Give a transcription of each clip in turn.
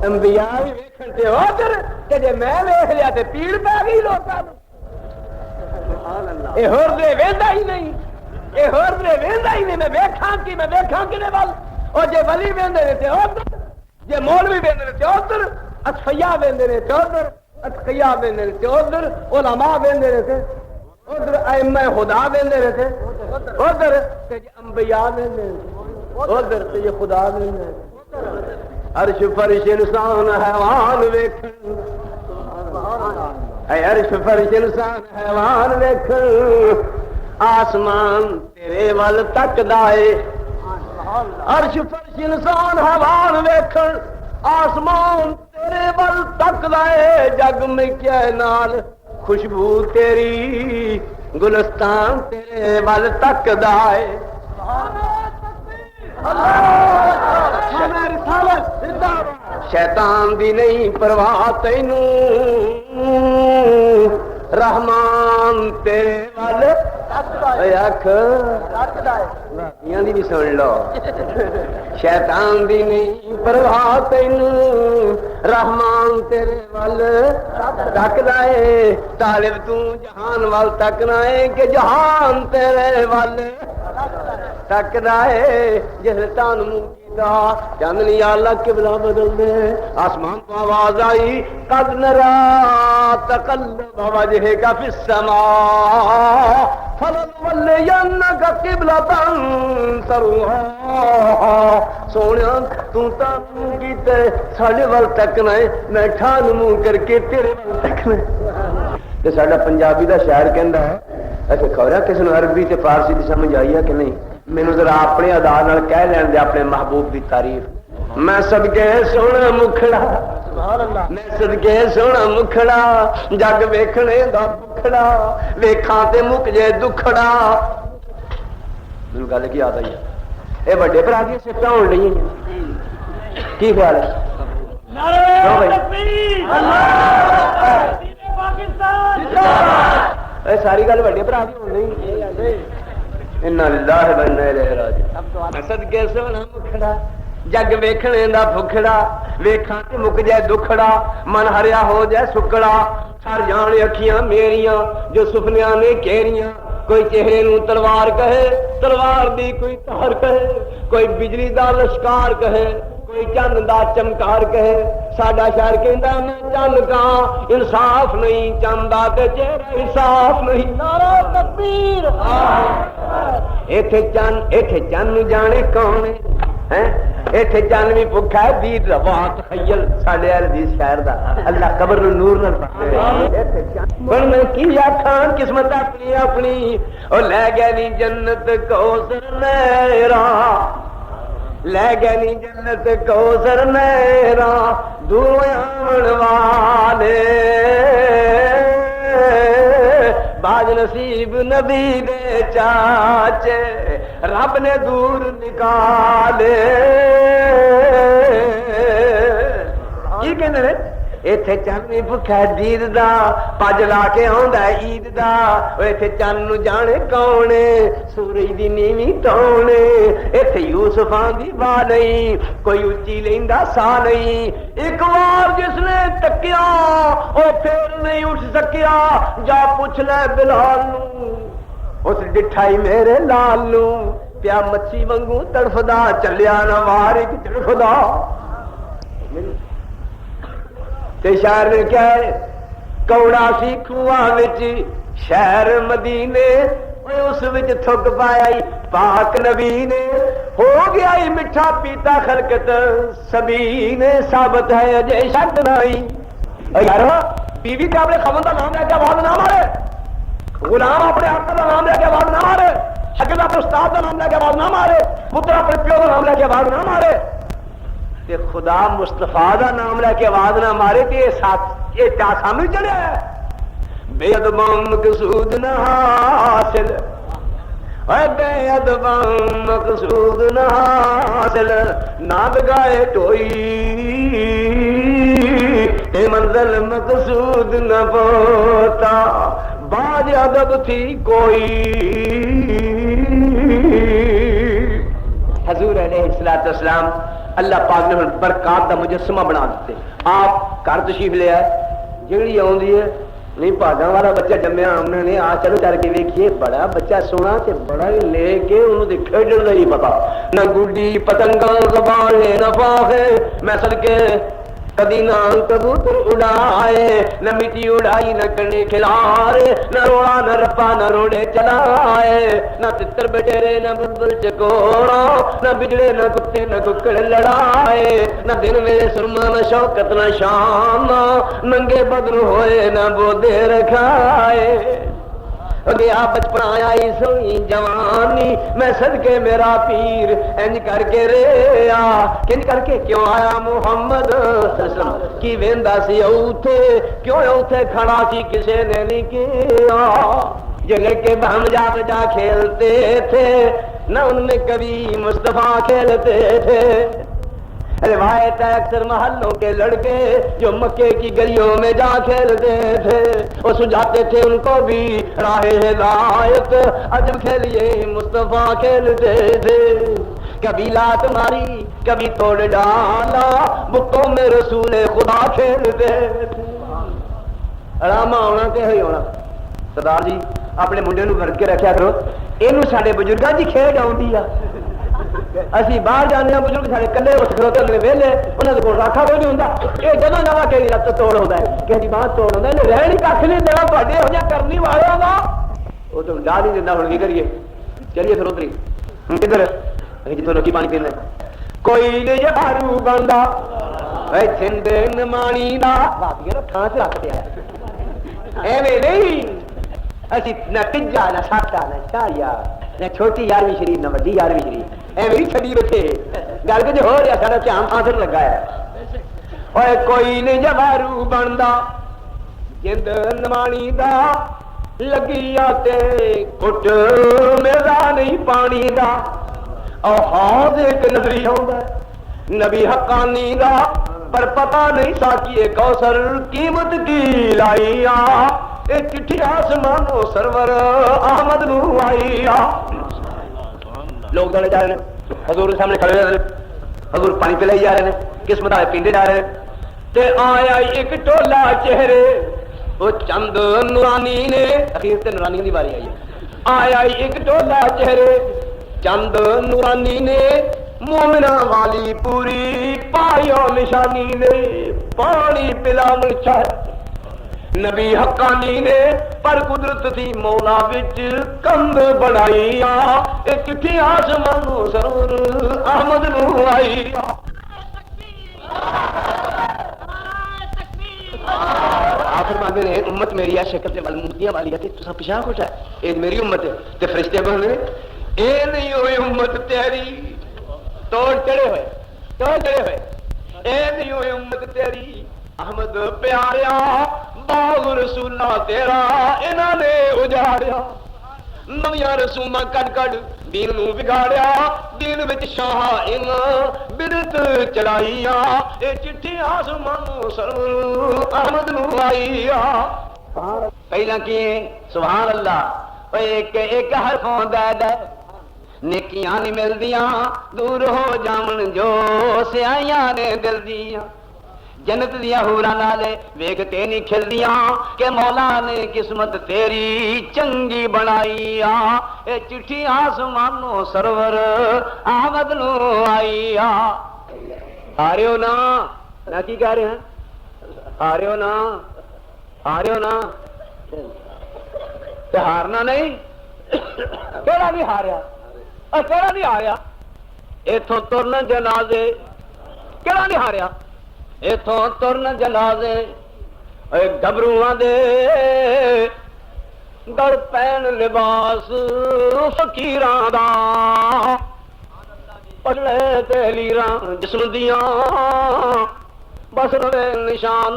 انبیاء بھی ویکھن تے ادھر کہ جے میں ویکھ لیا تے پیڑ پہ گئی لوکاں نوں اے ہور دے ویندا ہی نہیں اے ہور دے ویندا ہی نہیں میں ویکھاں کنے ول او جے ولی ویندے نے تے ادھر جے مولوی ویندے نے تے ادھر اصفیاء ویندے نے تے ادھر اتقیاء ویندے نے تے ادھر علماء ویندے نے تے ادھر ائمہ خدا ویندے نے تے ادھر تے انبیاء ویندے نے ادھر تے خدا ویندے نے عرش فرش انسان حیوان ویکھن اے عرش فرش انسان حیوان ویکھن آسمان تیرے ول تکدا اے عرش فرش انسان حیوان ویکھن آسمان تیرے ول تکدا اے جگ میں کیا نال خوشبو تیری گلستان تیرے ول تکدا اے شیطان دی نہیں پرواہ تینوں رحمان تیرے ول اکھ دی بھی سن لو شیطان دی نہیں پرواہ تینوں رحمان تیرے ول تکدا اے طالب تو جہان ول تکنا اے کہ جہان تیرے ول تکدا اے جس تان منہ چاندنی یا اللہ قبلہ بدل دے آسمان کو آواز آئی قد نرا تقلب وجهك في السماء فلنولینک قبلۃ ترضاها سونیا تو کیتے ساڈے ول تکنا ہے میں ٹھان منہ کر کے تیرے ول تکنا تے ساڈا پنجابی دا شاعر کہندا ہے اچھا خبر ہے کس نوں عربی تے فارسی دی سمجھ آئی ہے کہ نہیں مینوں ذرا اپنے ادا نال کہہ لین دے اپنے محبوب دی تعریف میں صدقے سونا مکھڑا میں صدقے سونا مکھڑا جگ ویکھنے دا بکھڑا ویکھاں تے مک جے دکھڑا مینوں گل کی یاد آئی ہے اے بڑے بھرا دی سٹاں ہون لئی ہیں کی خیال ہے نعرہ تکبیر اللہ اکبر پاکستان زندہ باد اے ساری گل بڑے بھرا دی ہون لئی انا للہ و انا الیہ راجعون صدقے سونا مکھڑا جگ ویکھنے دا بھکھڑا ویکھاں تے مک جائے دکھڑا من ہریا ہو جائے سکڑا سر جان اکھیاں میریاں جو سپنیاں نے کیریاں کوئی چہرے نو تلوار کہے تلوار دی کوئی تار کہے کوئی بجلی دا لشکار کہے کوئی چند دا چمکار کہے ساڈا شہر کہندا میں چند کاں انصاف نہیں چندا تے چہرہ انصاف نہیں نعرہ تکبیر ایتھے چند جانے کون ہے ایتھے چند بھی بھکھا ہے دید رواں تخیل ساڈے عزیز شاعر دا اللہ قبر نو نور نال بھر ایتھے چند ہن میں کی آکھاں قسمت اپنی اپنی او لے گئے نی جنت کوثر میرا لے گئے نی جنت کوثر میرا دور آمن والے باج نصیب نبی دے چاچے رب نے دور نکالے کی کہندے نے ایتھے چند نہیں بھکھا دید دا پج لا کے آندا عید دا ایتھے چند نو جانے کون سورج دی نیویں تون ایتھے یوسفاں دی با نہیں کوئی اچھی لیندا سا نہیں ایک بار جس نے تکیا او پھر نہیں اٹھ سکیا جا پوچھ لے بلال نو اس ڈٹھائی میرے لال نو پیا مچھی وانگو تڑفدا چلیا نہ وار ایک تڑفدا تے شہر نے کیا ہے کوڑا سی کھواں وچ شہر مدینے اس وچ تھک پایا پاک نبی نے ہو گیا میٹھا پیتا خلقت سبھی نے ثابت ہے اجے شک نہیں یار بیوی تے اپنے خاوند دا نام لے کے آواز نہ مارے غلام اپنے آقا دا نام لے کے آواز نہ مارے شاگرد اپنے استاد دا نام لے کے آواز نہ مارے پتر اپنے پیو دا نام لے کے آواز نہ مارے تے خدا مصطفیٰ دا نام لے کے آواز نہ مارے تے یہ کیا سامنے چڑھیا ہے بے ادب مقصود نہ حاصل بے ادب مقصود نہ حاصل نہ بگائے ٹوئی اے منزل مقصود نہ پوتا باج ادب تھی کوئی حضور علیہ السلام اللہ پاک نے برکات دا مجسمہ بنا دیتے. آپ گھر تشریف لے آئے, جیڑی آندی ہے نہیں بھاگاں والا بچہ جمیا ہم نے آ چلو چل کے ویکھیے, بڑا بچہ سونا تے بڑا لے کے انہوں دے کھیڈن دا ہی پتا, نہ گڈی پتنگاں زبان ہے نہ فاخے, میں صدقے کبھی نہ کبوتر اڑائے, نہ مٹی اڑائی نہ کنے کھلارے, نہ روڑا نہ رپا نہ روڑے چلائے, نہ تتر بٹیرے نہ بلبل چکوڑا, نہ بجڑے نہ کتے نہ ککڑ لڑائے, نہ دن میں سرما نہ شوکت نہ شام, ننگے بدن ہوئے نہ بودے رکھائے. گیا بچپن آئی سوئی جوانی, میں صدقے میرا پیر انج کر کے ریا, کنج کر کے کیوں آیا محمد صلی اللہ علیہ وسلم کی ویندا سی اوتھے, کیوں اوتھے کھڑا سی کسے نے نہیں کیا, یہ لڑکے بہم جا بجا کھیلتے تھے نہ ان میں کبھی مصطفیٰ کھیلتے تھے. روایت ہے اکثر محلوں کے لڑکے جو مکے کی گلیوں میں جا کھیلتے تھے, وہ سجاتے تھے ان کو بھی راہ ہدایت, عجب کھیلیے مصطفیٰ کھیلتے تھے. کبھی لات ماری کبھی توڑ ڈالا, بتوں میں رسول خدا کھیلتے تھے. راما ہونا کہ ہے ہونا. سردار جی اپنے منڈے نو گھر کے رکھیا کرو, اینو ساڈے بزرگاں دی کھیڈ آوندی آ. اسی باہر جانے بزرگ سارے کلے اٹھ کھلوتے ہوندے ویلے, انہاں دے کول راکھا کوئی نہیں ہوندا. اے جدوں نواں کہڑی رت توڑ ہوندا ہے, کہڑی بات توڑ ہوندا ہے, رہن ہی کھ نہیں دینا تہاڈے ہو جا کرنی والےاں دا. او تو ڈال ہی دیندا, ہن کی کریے, چلیے پھر ادھر ہی کدھر جتوں روٹی پانی پینا. کوئی نہیں جارو بندا اے سندھ نمانی دا, بھابیاں نوں تھاں تے رکھ دیا ایویں نہیں. اسی نہ تجا نہ ساٹا نہ چاریا, نہ چھوٹی یارویں شریف نہ وڈی یارویں شریف, ایویں چھڑی بیٹھے گل کچھ ہو رہا, سارا دھیان آدر لگا ہے. اوے کوئی نہیں جوارو بندا جند نمانی دا, لگی آتے کٹ میرا نہیں پانی دا. او ہاں ایک نظری ہوندا نبی حقانی دا, پر پتہ نہیں ساکیے کوثر قیمت کی لائی آ. اے چٹھی آسمانوں سرور احمد نو آئی آ. لوگ دوڑے جا رہے ہیں, حضور کے سامنے کھڑے رہے ہیں, حضور پانی پلائی جا رہے ہیں, قسمت آئے پیندے جا رہے ہیں. تے آیا ایک ٹولا چہرے وہ چند نورانی نے, اخیر تے نورانی کی باری آئی ہے. آیا ایک ٹولا چہرے چند نورانی نے, مومنا والی پوری پائیو نشانی نے, پانی پلاون چاہے نبی حقانی نے, پر قدرت تھی مولا وچ کند بنائی آ. ایک چٹھی آسمانوں سرور احمد نو آئی آ. آخر مانگے نے امت میری ہے, شکل سے مورتیاں والی ہے, تو پیچھا کچھ ہے, یہ میری امت ہے. تے فرشتے بولنے اے نہیں ہوئی امت تیری, توڑ چڑھے ہوئے, توڑ چڑھے ہوئے, اے نہیں ہوئی امت تیری احمد پیاریا, باغ رسولہ تیرا انہاں نے اجاڑیا. نویاں رسوماں کڈ کڈ دین نو بگاڑیا, دین وچ شاہ ان بدعت چڑھائی آ. اے چٹھی آسمانوں سرور احمد نو آئی آ. پہلا کیے سبحان اللہ, ایک ایک حرفوں دے دے نیکیاں نہیں ملدیاں, دور ہو جاون جو سیائیاں نے دل دیاں. جنت دیا حوراں نالے ویکھتے نہیں کھلدیاں, کہ مولا نے قسمت تیری چنگی بنائی آ. اے چٹھی آسمانوں سرور احمد نو آئی آ. آ رہے ہو نا, نہ کی کہہ رہے ہیں, آ رہے ہو نا, آ رہے ہو نا, تے ہارنا نہیں. کہڑا نہیں ہاریا, کہڑا نہیں ہاریا, اتوں ترن جنازے, کہڑا نہیں ہاریا, اتوں ترن جنازے, گبروਆਂ دے گڑ پین لباس فقیراں دا, پلے تے لیراں جسم دیاں بس روے نشان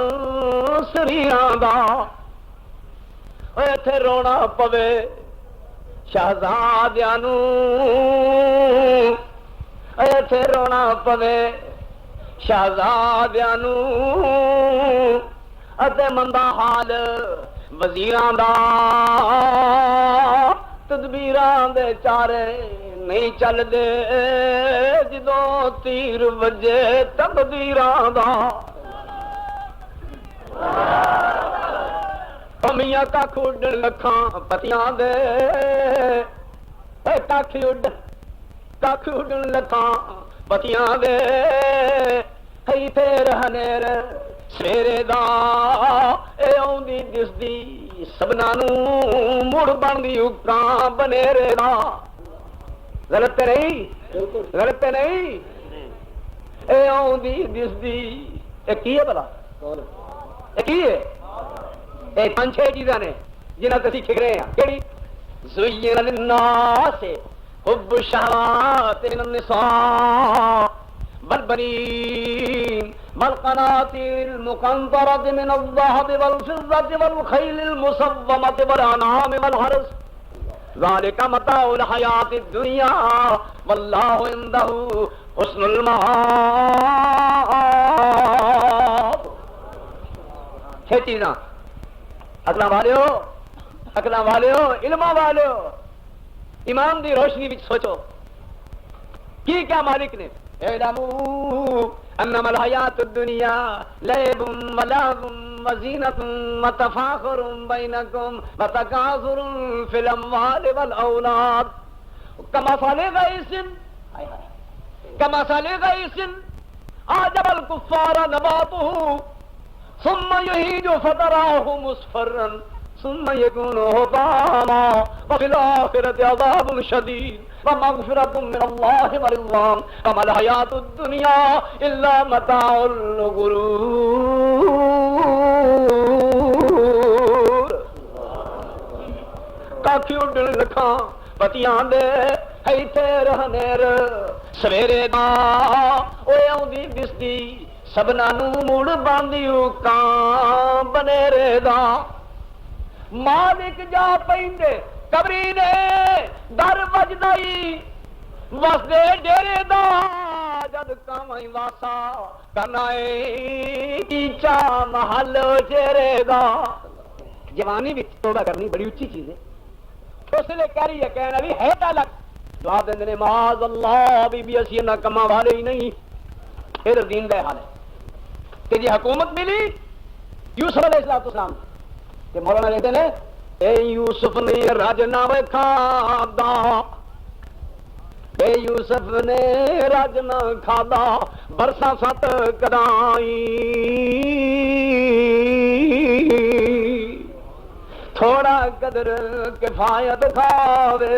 سریراں دا. ایتھے رونا پوے شہزادیاں نو, ایتھے رونا پوے شہزادیاں نو, اتے مندا حال وزیراں دا, تدبیراں دے چارے نہیں چل دے جدوں تیر وجے تقدیراں دا میاں ککھ اڈن لکھاں پتیاں دے ککھ اڈن لکھاں پتیاں دے پھر ہنیر سویرے دا اے آوندی دسدی سبنا نوں مڑ بندی اکاں بنیرے دا غلط تے نہیں اے آوندی دسدی اے کی ہے بلا اے کی ہے اے 5-6 چیزاں نے جنہاں تے سکھ رہے ہیں کیڑی زین للناس حب الشہوات من النساء والبنين والقناطير المقنطرة من الذهب والفضة والخيل المسومة والأنعام والحرث ذلك متاع الحياة الدنيا والله عنده حسن المآب. چھ چیزاں عقلاں والےو علماں والےو ایمان دی روشنی وچ سوچو کی کیا مالک نے اعلموا انما الحیات الدنیا لعب ولهو وزینۃ وتفاخر بینکم وتکاثر فی الاموال والاولاد کمثل غیث اعجب الکفار نباته ثم یہیج فتراه مصفرا ثم يكون حطاما وفي الآخرة عذاب شديد ومغفرة من الله ورضوان وما الحياة الدنيا إلا متاع الغرور. کافی اڈن لکھاں پتیاں دے ایتھے رہنیر سویرے دا اوے آوندی دسدی سبنا نوں مڑ باندھی اکاں بنیرے دا مالک جا پیندے قبری نے در وجدائی وسدے ڈیرے دا جد کامائی واسا کنائے کیچا محل چہرے دا. جوانی وچ توبہ کرنی بڑی اچھی چیز ہے. اس لیے کہہ رہی ہے کہنا بھی ہے تعلق جواب دیندے نے معاذ اللہ بی بی اسی نہ کما والے ہی نہیں. پھر دین دا حال ہے کہ جی حکومت ملی یوسف علیہ السلام کہ مولانا کہتے ہیں اے یوسف نے راج نہ کھادا اے یوسف نے راج نہ کھادا برساں 7 کرائی تھوڑا قدر کفایت کھاوے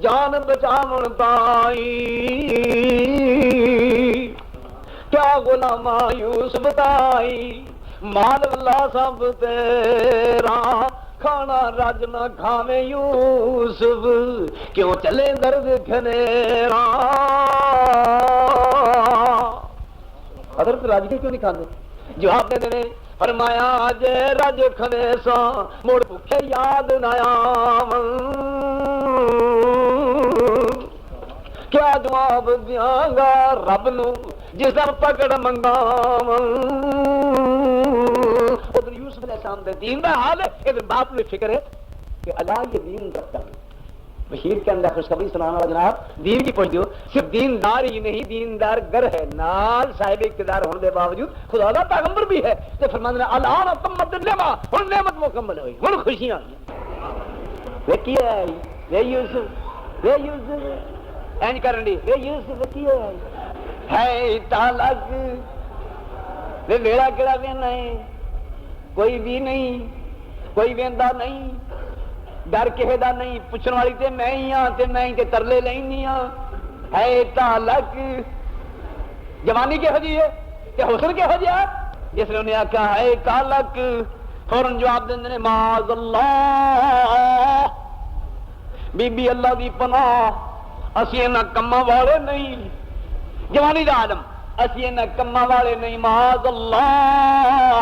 جان بچاون تائی کیا غلام یوسف تائی مال اللہ سب تیرا کھانا رج نہ کھاوے یوسف کیوں چلے درد کھنیرا. حضرت راج کے کیوں نہیں کھاندے؟ جواب دے دے فرمایا جے رج کھوے سا مڑ بھوکے یاد نہ آون. کیا جواب دیاں گا رب نو جس در پکڑ منگاون. ادھر یوسف علیہ السلام دے دین دا حال ہے ادھر باپ نے فکر ہے کہ اللہ یہ دین رکھتا ہے. بشیر کے اندر خوشخبری سنانا والا جناب دین کی پوچھ دیو صرف دیندار ہی نہیں دیندار گر ہے نال صاحب اقتدار ہونے دے باوجود خدا دا پیغمبر بھی ہے. تے فرماندے نے الان تمت النعمہ ہن نعمت مکمل ہوئی ہن خوشیاں آئی. ویکھی ہے یوسف اینج کرن دی یوسف ویکھی ہے تعلق ویڑا کیڑا وینا ہے کوئی بھی نہیں کوئی ویندا نہیں ڈر کہے دا نہیں پوچھن والی تے میں ہی ہاں تے میں ہی تے ترلے لینی ہاں. ہے تعلق جوانی کہو جی ہے تے حسن کہو جی ہے جس نے انہیں آکھا ہے تعلق فوراً جواب دیندے نے معاذ اللہ بی بی اللہ دی پناہ اسی انہاں کماں والے نہیں. جوانی دا عالم اسی انہاں کماں والے نہیں معاذ اللہ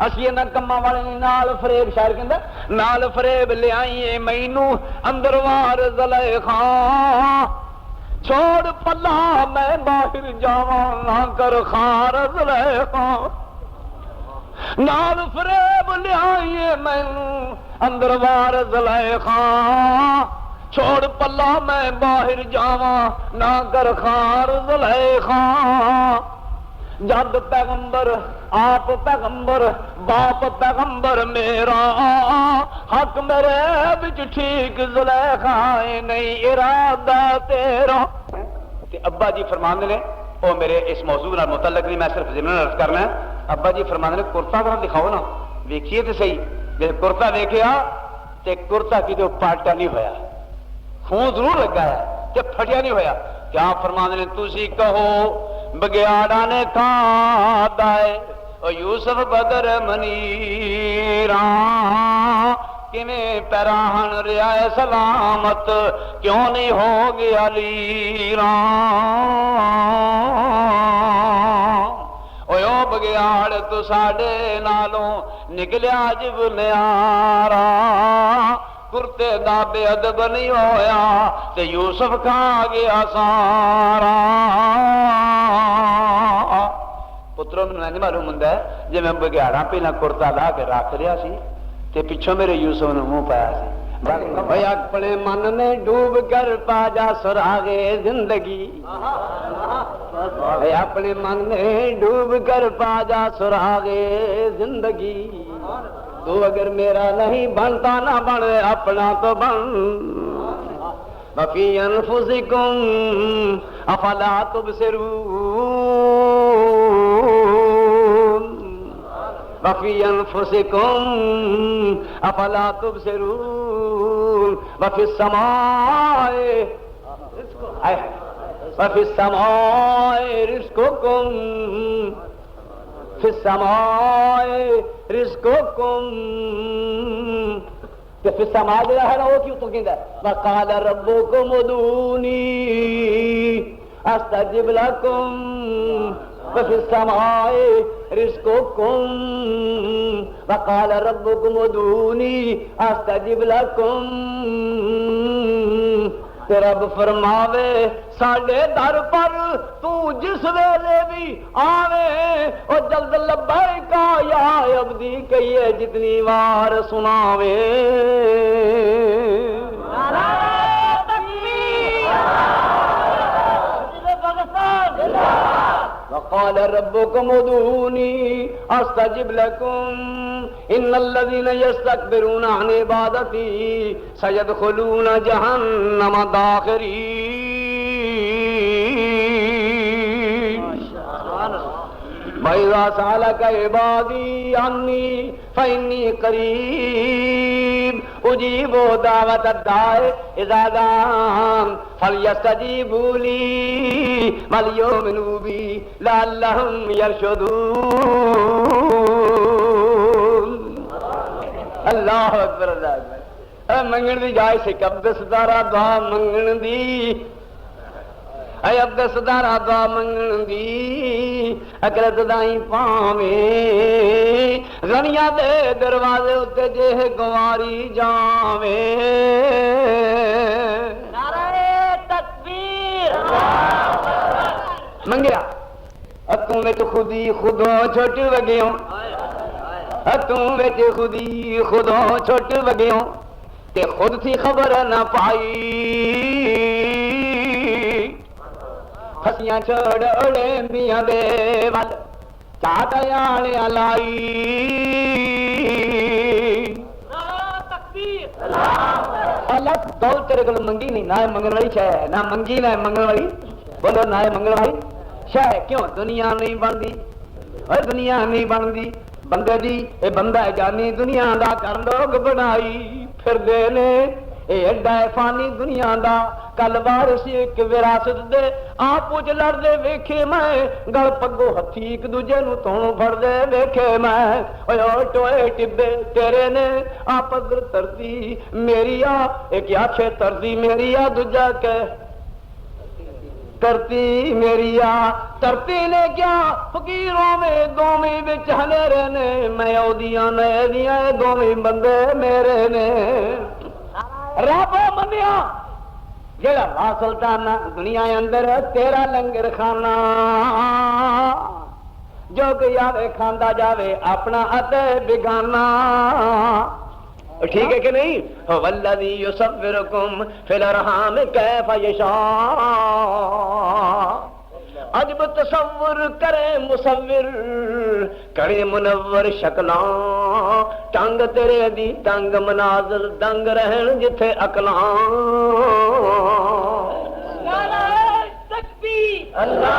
اسی انہاں کماں والے نہیں. نال فریب شاعر کہندا نال فریب لے آئیے مینوں اندر وار زلیخا چھوڑ پلا میں باہر جاواں نہ کر خار زلیخا. نال فریب لے آئیے مینوں اندر وار زلیخا چھوڑ پلا میں باہر جاواں نہ کر خار زلیخا جد پیغمبر آپ پیغمبر باپ پیغمبر میرا حق میرے بچ ٹھیک زلیخا نہیں ارادہ تیرا تے ابا جی فرماندے نے او میرے اس موضوع نال متعلق نہیں میں صرف ضمن عرض کرنا ہے ابا جی فرماندے نے کرتا ذرا دکھاؤ نا ویکھیے تے صحیح جب کرتا ویکھیا تے کرتا کیتے پالٹا نہیں ہویا خون ضرور لگا ہے تے پھٹیا نہیں ہویا کیا فرماندے نے تسی کہو بگیاڑا نے کھادا ہے او یوسف بدر منیراں کیویں پیراہن رہا ہے سلامت کیوں نہیں ہو گیا لیراں او بگیاڑ تو ساڈے نالوں نکلیا جب نیارا کرتے دا بے ادب نہیں ہویا تے یوسف کھا گیا سارا پتروں میں نہیں معلوم ہوندا ہے جے میں بگیاڑا پہلا کرتا لا کے رکھ رہا سی تے پیچھوں میرے یوسف نے منہ پایا سی بھائی اپنے من میں ڈوب کر پا جا سراغے زندگی اپنے من میں ڈوب کر پا جا سراغے زندگی تو اگر میرا نہیں بنتا نہ بن اپنا تو بن وفی انفسکم افلا تبصرون وفی انفسکم افلا تبصرون وفی السماء وفی السماء رزقکم فی السماء رزقکم کہ فی السماء جو ہے نا وہ کیوں تو کہندا ہے وقال ربکم ادعونی استجب لکم وفی السماء رزقکم وقال ربکم ادعونی استجب لکم تے رب فرماوے ساڈے در پر تو جس ویلے بھی آوے او جلد لبیک یا عبدی کہیے جتنی وار سناوے وقال ربكم ادعوني استجب لكم ان الذين يستكبرون عن عبادتي سيدخلون جهنم داخرين وإذا سألك عبادي عني فإني قريب أجيب دعوة الداع إذا دعان فليستجيبوا لي وليؤمنوا بي لعلهم يرشدون اللہ اکبر اللہ اکبر منگن دی جائے سے کب دستارا دعا منگن دی اے عبد صدارا دعا منگن دی اکرت دائیں پاویں غنیاں دے دروازے اتے جے گواری جاویں نعرہ تکبیر منگیا اتوں وچ خودی خودوں چھٹ وگیوں اتوں وچ خودی خودوں چھٹ وگیوں تے خود تھی خبر نہ پائی پھسیاں چھوڑ اڑے میاں دے ول چاٹ آنے لائی اللہ دول تیرے کو منگی نہیں نہ منگن والی شے نہ منگی نہ منگن والی بولو نہ منگن والی شے کیوں دنیا نہیں بنتی اور دنیا نہیں بنتی بندے دی اے بندہ جانی دنیا دا کر لوگ بنائی پھر دے نے اے اڈا فانی دنیا دا کل وارث ایک وراثت دے آپ پوچھ لڑ دے ویکھے میں گل پگو ہتھی ایک دوجے نو تھونوں پھڑ دے ویکھے میں اوے ٹوئے ٹبے تیرے نے آپ اگر ترتی میری آ ایک آکھے ترتی میری آ دوجا کہ ترتی میری آ ترتی نے کیا فقیروں میں دوویں وچ ہنیرے نے میں اودیاں نے دیاں دوویں بندے میرے نے رب منیا جڑا لا سلطانہ دنیا اندر تیرا لنگر کھانا جو کہ آوے کھاندا جاوے اپنا اتے بگانا ٹھیک ہے کہ نہیں؟ والذی یصورکم فی الارحام کیف یشاء، عجب تصور کرے مصور کرے منور شکلاں، ٹنگ تیرے دی تنگ مناظر دنگ رہن جتھے اکلاں۔ نعرہ تکبیر، اللہ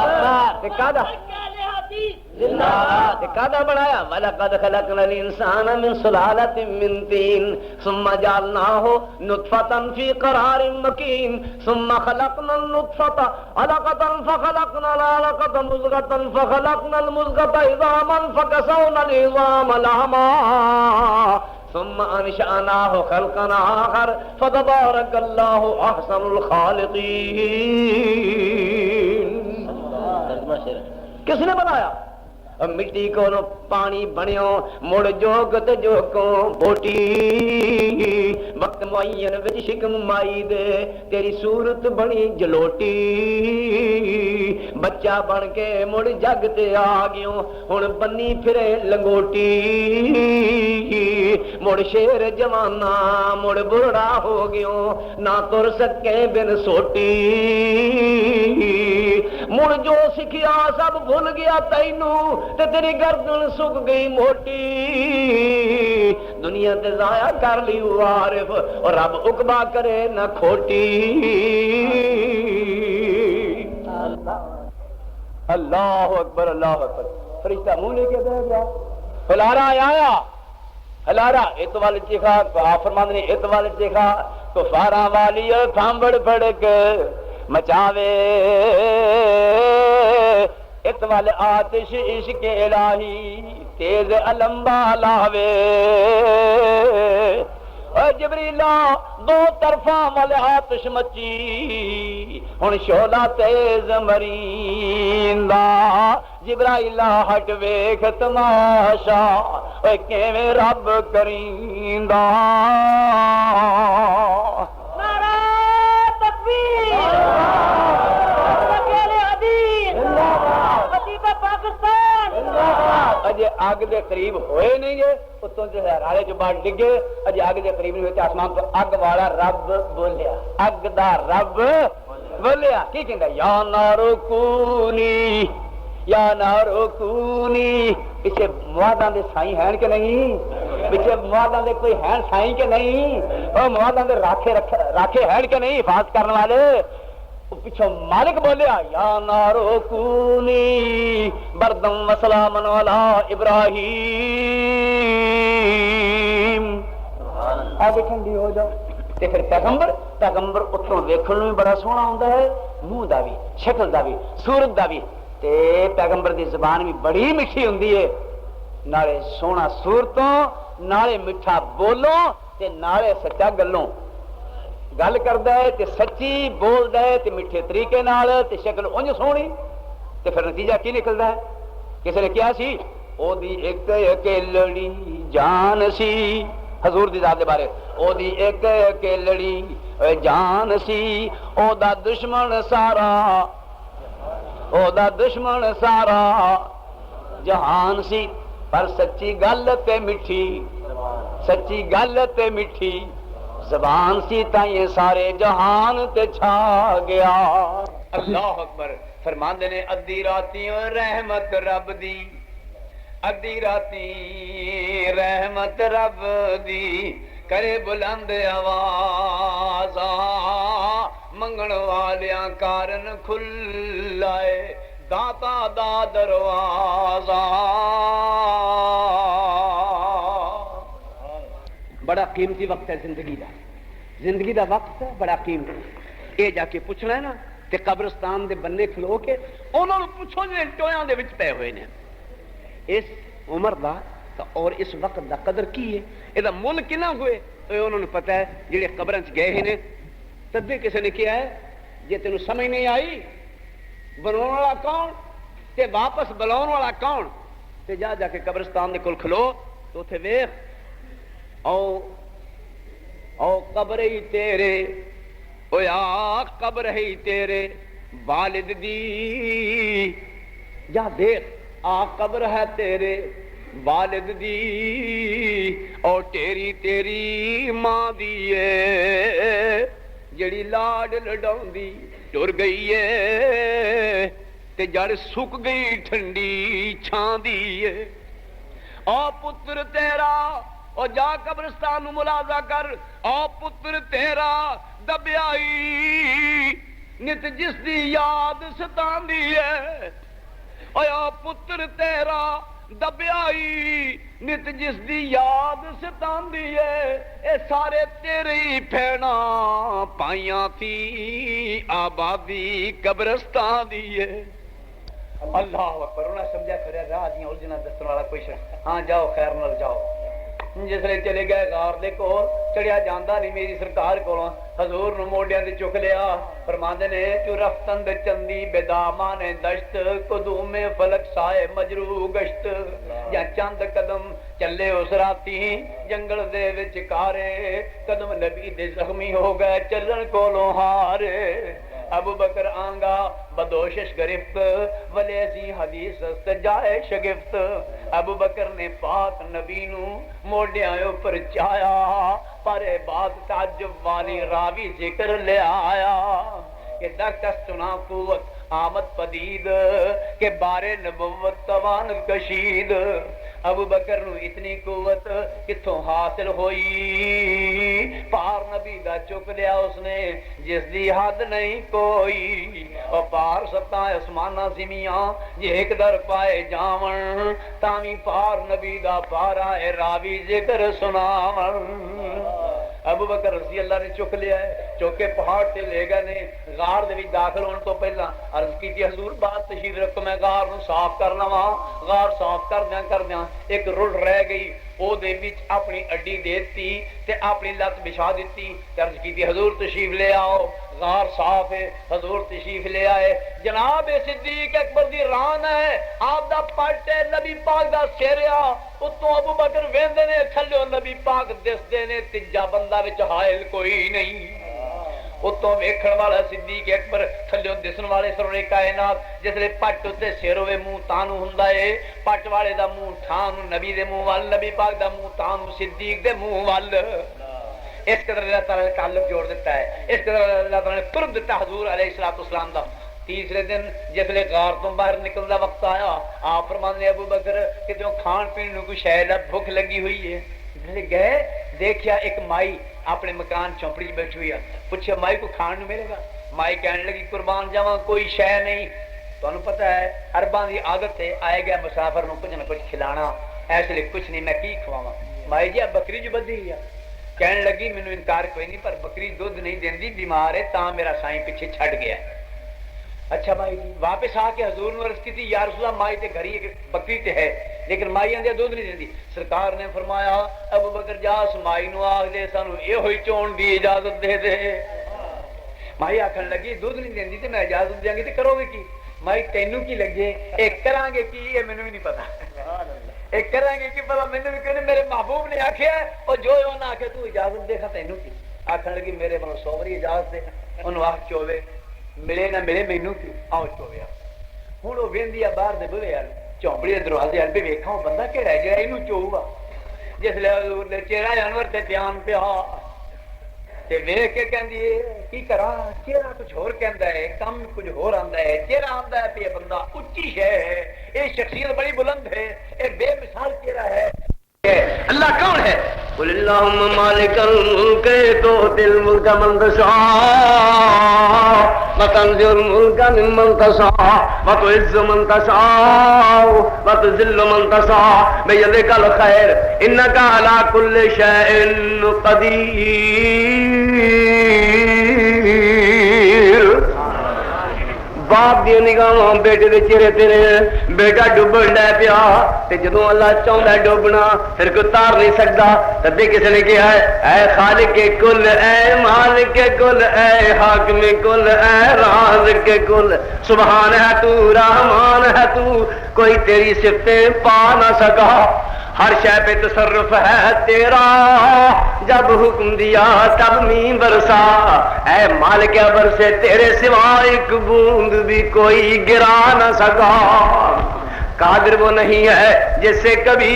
اکبر۔ کادا کادا بنایا؟ وَلَقَدْ خَلَقْنَا الْإِنسَانَ مِنْ صُلَالَةٍ مِّن طِينٍ ثُمَّ جَعَلْنَاهُ نُطْفَةً فِي قَرَارٍ مَّكِينٍ ثُمَّ خَلَقْنَا النُّطْفَةَ عَلَقَةً فَخَلَقْنَا الْعَلَقَةَ مُضْغَةً فَخَلَقْنَا الْمُضْغَةَ عِظَامًا فَكَسَوْنَا الْعِظَامَ لَحْمًا ثم انشأناه خلقا آخر فتبارك الله احسن الخالقین۔ کس نے بنایا؟ مٹی کو پانی بنیو مڑ جوگ تے جوکوں بوٹی، وقت معین وچ شکم مائی دے تیری صورت بنی جلوٹی، بچہ بن کے مڑ جگ تے آ گیوں ہن بنی پھرے لنگوٹی، مڑ شیر جوانا مڑ بوڑھا ہو گیوں نہ تر سکے بن سوٹی، مڑ جو سکھیا سب بھول گیا تینوں تے تیری گردن سک گئی موٹی، دنیا تے ضائع کر لی عارف اور رب عقبہ کرے نہ کھوٹی۔ اللہ اکبر اللہ اکبر۔ فرشتہ منہ لے کے بیٹھ گیا، ہلارا آیا ہلارا اتوال چیخا، آپ فرماندے نے اتوال چیخا تو فاراں والی تھامبڑ پھڑک مچاوے، اتوال آتش عشق الہی تیز علمبا لاوے، اے جبریلا دو طرفاں والے آتش مچی ہن شولا تیز مریندا، جبرائیلا ہٹ ویکھ تماشا اے کیویں رب کریندا۔ نعرہ تکبیر، اجے اگ دے قریب ہوئے نہیں گے اتوں جو ہے رالے جو باہر ڈگے، اجے اگ دے قریب نہیں ہوئے تے آسمان تو اگ والا رب بولیا، اگ دا رب بولیا کی کہندا؟ یا نارو کونی یا نارو کونی۔ پیچھے مواداں دے سائیں ہیں کہ نہیں؟ پیچھے مواداں دے کوئی ہیں سائیں کہ نہیں؟ او مواداں دے راکھے ہیں کہ نہیں حفاظت کرنے والے؟ پیچھو مالک بولیا یا نارو کونی بردم و سلامن علی ابراہیم، آگے ٹھنڈی ہو جاؤ۔ تے پھر پیغمبر اتوں ویکھن نوں بھی بڑا سوہنا ہوندا ہے، منہ دا بھی شکل دا بھی صورت دا بھی، تے پیغمبر دی زبان بھی بڑی میٹھی ہوندی ہے، نالے سوہنا صورتوں نالے میٹھا بولوں تے نالے سچا گلوں، گل کردا ہے تے سچی بولدا ہے تے میٹھے طریقے نال تے شکل اونج سونی، تے پھر نتیجہ کی نکلدا ہے؟ کسی نے کیا سی او دی ایک اکیلڑی جان سی، حضور دی ذات دے بارے، او دی ایک اکیلڑی جان سی، او دا دشمن سارا جہان سی، پر سچی گل تے میٹھی، سچی گل تے میٹھی زبان سی تائیں سارے جہان تے چھا گیا۔ اللہ اکبر۔ فرماندے نے ادھی راتی رحمت رب دی، ادھی راتی رحمت رب دی کرے بلند آواز، منگن والیاں کارن کھلائے داتا دا دروازہ۔ بڑا قیمتی وقت ہے زندگی دا وقت ہے بڑا قیمتی۔ یہ جا کے پوچھنا ہے نا تے قبرستان دے بننے کھلو کے انہوں نے پوچھو جے ٹویاں دے وچ پے ہوئے نے، اس عمر دا اور اس وقت دا قدر کی ہے، یہ دا مل کنا ہوئے، انہوں نے پتہ ہے جڑے قبراں چ گئے ہیں۔ تدے کسی نے کیا ہے جے تینوں سمجھ نہیں آئی بناون والا کون تے واپس بلاون والا کون، تے جا کے قبرستان دے کول کھلو تو اوتھے ویکھ او قبر ہی تیرے، او یا قبر ہی تیرے والد دی، جا دیکھ آ قبر ہے تیرے والد دی اور تیری ماں دی ہے جڑی لاڈ لڈاؤندی ٹر گئی ہے تے جڑ سک گئی ٹھنڈی چھان دی ہے او پتر تیرا او جا قبرستان ملازہ کر او پتر تیرا دبیائی نت جس دی یاد ستاندی ہے او پتر تیرا دبیائی نت جس دی یاد ستاندی ہے اے سارے تیرے ہی پھینا پائیاں تھی آبادی قبرستان دی ہے اللہ اکبر انہیں سمجھا کرے راہ دیاں الجھنا دستن والا کوئی شخص ہاں جاؤ خیر نال جاؤ جس لئے چلے گئے غار دے کو چڑیا جاندہ نہیں میری سرکار کو حضور نو موڈیاں دے چک لیا فرماندے نے جو رفتند چندی بیدامان دشت قدوم فلک سائے مجروح گشت یا چند قدم چلے اس راتی جنگل دے وچ کارے قدم نبی دے زخمی ہو گئے چلن کولوں ہارے ابو بکر آنگا بدوشش گرفت ولی ایسی حدیث سجائے شگفت ابو بکر نے پاک نبی نو موڈیاں اوپر چایا پر بات تعجب والی راوی ذکر لے آیا کہ دستنا قوت آمد پدید کہ بارے نبوت توان کشید ابو بکر نو اتنی قوت کتھوں حاصل ہوئی پار نبی دا چک لیا اس نے جس دی حد نہیں کوئی اور پار ستا اسمانہ زمیاں یہ ایک در پائے جاون تامی پار نبی دا پارا اے راوی ذکر سناون ابو بکر رضی اللہ نے چک لیا ہے چوکے پہاڑ تے لے گئے نے غار دے وچ داخل ہونے تو پہلا عرض کی تھی حضور بات تشریف رکھو میں غار نو صاف کرنا وا غار صاف کر دیاں ایک رڑ رہ گئی او دے وچ اپنی اڈی دیتی تے اپنی لت بچھا دیتی عرض کی تھی حضور تشریف لے آؤ غار صاف ہے حضور تشریف لے آئے جناب صدیق اکبر دی ران ہے آپ دا پٹ ہے نبی پاک دا سیریا اتوں ابو بکر ویندے نے تھلو نبی پاک دسدے نے تیجا بندہ وچ حائل کوئی نہیں اتوں ویکھن والا صدیق اکبر تھلو دسن والے سرورے کائنات جس لے پٹ تے سر ہوئے منہ تانو ہوندا ہے پٹ والے دا منہ ٹھان نبی دے منہ وال نبی پاک دا منہ تانو صدیق دے منہ وال اس قدر اللہ تعالی نے تعلق جوڑ دیتا ہے اس قدر اللہ تعالی نے قرب دیتا حضور علیہ السلام دا تیسرے دن جس لے غار تو باہر نکلدا وقت آیا آپ فرماندے ابو بکر کہ جو کھان پین نو کوئی شے بھوک لگی ہوئی ہے گئے دیکھیا ایک مائی اپنے مکان چوپڑی بیٹھی ہوئی ہے پوچھا مائی کو کھان نو ملے گا مائی کہنے لگی قربان جاواں کوئی شے نہیں تانوں پتہ ہے عرباں دی عادت ہے آئے گیا مسافر نو کچھ نہ کچھ کھلانا ایسے لے کچھ نہیں میں کی کھواواں مائی جی بکری جو بدھی ہے کہنے لگی مینوں انکار کوئی نہیں پر بکری دودھ نہیں دیندی بیمار ہے تاں میرا سائیں پیچھے چھڈ گیا اچھا مائی جی واپس آ کے حضور نے عرض کی تھی یا رسول اللہ مائی تے گھر ہی بکری تے ہے لیکن مائی اندیا دودھ نہیں دیندی سرکار نے فرمایا ابو بکر جا اس مائی نو آکھ دے سانو یہ ہوئی چون دی اجازت دے دے مائی آکھن لگی دودھ نہیں دیندی تے میں اجازت دیاں گی تے کرو گے کی مائی تینوں کی لگے ایک کران گے کی یہ مینوں بھی نہیں پتا ایک کران گے کی پتا مینوں بھی کہنے میرے محبوب نے آکھیا اور جو انہاں آکھے تو اجازت دے کھا تینوں کی آکھن لگی میرے بنو سوری اجازت دے انہوں آکھ چوے ملے نہ ملے مینوں کی آؤ چویا ہن او ویندی باہر دے بوے وال چوپڑی دے دروازے ال پہ ویکھاں بندہ کیڑا ہے جڑا اینوں چوؤگا جس لے حضور دے چہرہ انور تے دھیان پیا تے ویکھ کے کہندی کی کراں چہرہ کچھ ہور کہندا ہے کم کچھ ہور آندا ہے چہرہ آندا ہے پہ بندہ اونچی شے ہے اے شخصیت بڑی بلند ہے اے بے مثال چہرہ ہے اللہ کون ہے قل اللہم مالک الملک تؤتی الملک من تشاء وتنزع الملک ممن تشاء وتعز من تشاء وتذل من تشاء بيدك الخير انك على كل شيء قدير باپ دی نگاہاں بیٹے دے چہرے تے بیٹا ڈوبن ڈے پیا تے جدوں اللہ چاہندا ڈوبنا پھر کوئی تار نہیں سکدا تدے کسے نے کہا ہے اے خالق کل اے مالک کل اے حاکم کل اے رازق کل سبحان ہے تو رحمان ہے تو کوئی تیری صفتیں پا نہ سکا ہر شے پہ تصرف ہے تیرا جب حکم دیا تب مین برسا اے مالک برسے تیرے سوا ایک بوند بھی کوئی گرا نہ سکا قادر وہ نہیں ہے جس سے کبھی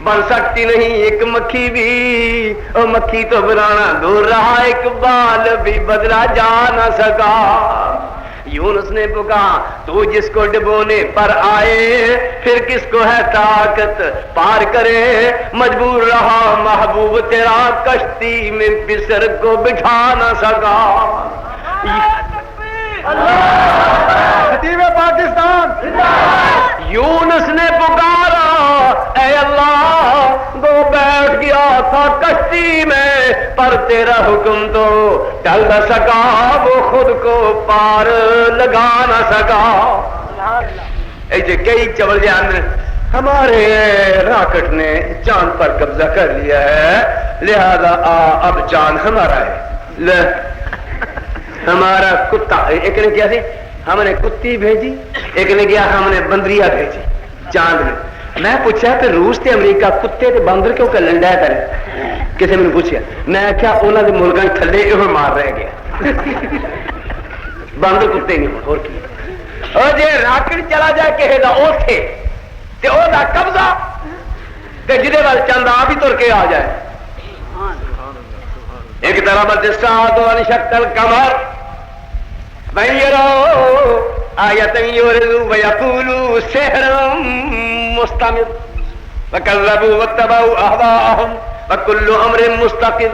بن سکتی نہیں ایک مکھی بھی، اور مکھی تو بنانا دور رہا، ایک بال بھی بدلا جا نہ سکا۔ یونس نے پکارا تو جس کو ڈبونے پر آئے، پھر کس کو ہے طاقت پار کرے، مجبور رہا محبوب تیرا کشتی میں بسر کو بٹھا نہ سکا۔ خطیب پاکستان یونس نے پکارا اے اللہ، وہ بیٹھ گیا تھا کشتی میں، پر تیرا حکم تو ٹل نہ سکا، وہ خود کو پار لگا نہ سکا۔ ایسے کئی چبل جان ہمارے راکٹ نے چاند پر قبضہ کر لیا ہے، لہذا اب چاند ہمارا ہے۔ ہمارا کتا، ایک نے کیا تھی ہم نے کتی بھیجی، ایک نے کیا ہم نے بندریا بھیجی چاند میں۔ میں پوچھا کہ روس تے امریکہ کتے تے باندر کیوں کر لنڈا کرے، کسی نے پوچھا، میں کیا انہوں نے ملکوں تھلے یہ مار رہ گیا باندر کتے نہیں اور کی۔ اور جی راکٹ چلا جائے کہے گا اوتھے تے او دا قبضہ تے جدے وال چند آپ ہی تر کے آ جائے۔ ایک طرح الساعة وانشق القمر وإن يروا آية يعرضوا ويقولوا سحر مستمر وكذبوا واتبعوا أهواءهم وكل أمر مستقر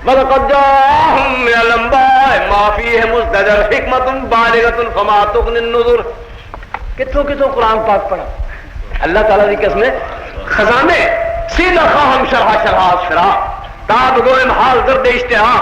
ولقد جاءهم من الأنباء ما فيه مزدجر حكمة بالغة فما تغني النذر۔ کتوں قرآن پاک پڑھا اللہ تعالیٰ کی قسم ہے، خزانے سیدھا خواہم شرح شرح تاب گوئم حال درد اشتہا،